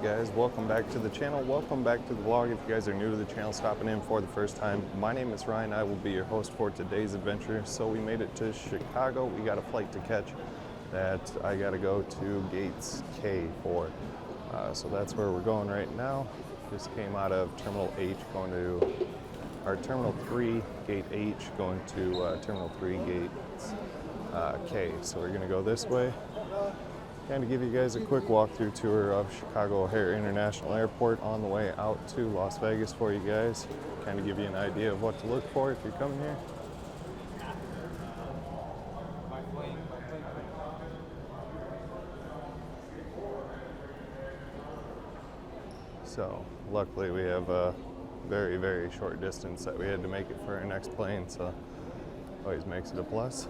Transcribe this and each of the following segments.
guys, welcome back to the channel, welcome back to the vlog. If you guys are new to the channel, stopping in for the first time, my name is Ryan. I will be your host for today's adventure. So we made it to Chicago. We got a flight to catch that I got to go to Gates K for. So that's where we're going right now. Just came out of Terminal H going to, or Terminal 3, Gate H, going to Terminal 3, Gates K. So we're gonna go this way. Kind of give you guys a quick walkthrough tour of Chicago O'Hare International Airport on the way out to Las Vegas for you guys. Kind of give you an idea of what to look for if you're coming here. So luckily we have a very, very short distance that we had to make it for our next plane, so always makes it a plus.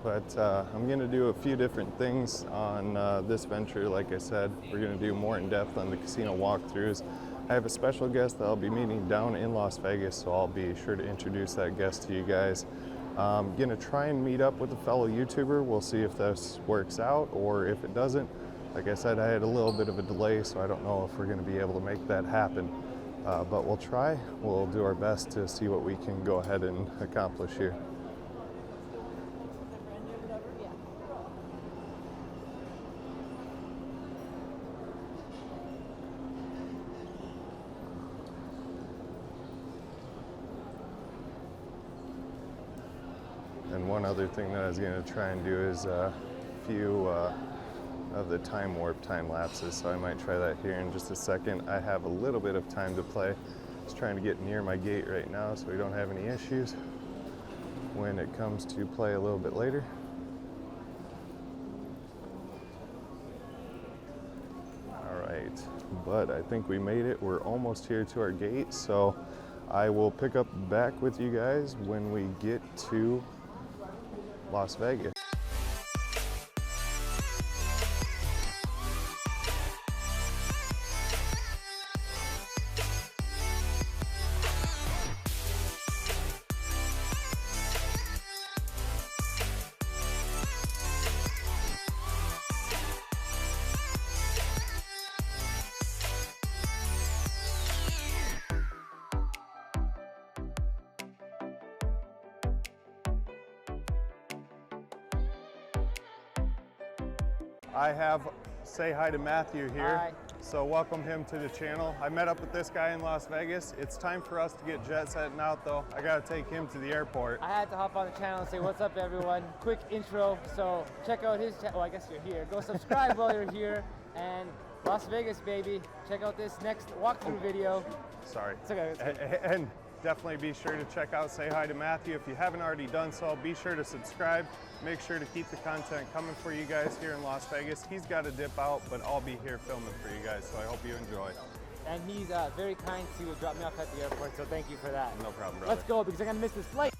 But I'm going to do a few different things on this venture. Like I said, we're going to do more in depth on the casino walkthroughs. I have a special guest that I'll be meeting down in Las Vegas, so I'll be sure to introduce that guest to you guys. I'm going to try and meet up with a fellow YouTuber. We'll see if this works out, or if it doesn't. Like I said, I had a little bit of a delay, so I don't know if we're going to be able to make that happen. But we'll try. We'll do our best to see what we can go ahead and accomplish here. And one other thing that I was going to try and do is a few of the time warp time lapses, so I might try that here in just a second. I have a little bit of time to play. Just trying to get near my gate right now so we don't have any issues when it comes to play a little bit later. All right, but I think we made it. We're almost here to our gate, so I will pick up back with you guys when we get to Las Vegas. I have SayHiToMatthew here. Hi. So welcome him to the channel. I met up with this guy in Las Vegas. It's time for us to get jet setting out though. I gotta take him to the airport. I had to hop on the channel and say what's up everyone. Quick intro, so check out his channel. Well, I guess you're here. Go subscribe while you're here. And Las Vegas, baby. Check out this next walkthrough video. Sorry. It's okay. It's okay. And definitely be sure to check out SayHiToMatthew. If you haven't already done so, be sure to subscribe. Make sure to keep the content coming for you guys here in Las Vegas. He's got to dip out, but I'll be here filming for you guys, so I hope you enjoy. And he's very kind to drop me off at the airport, so thank you for that. No problem, brother. Let's go, because I'm going to miss this flight.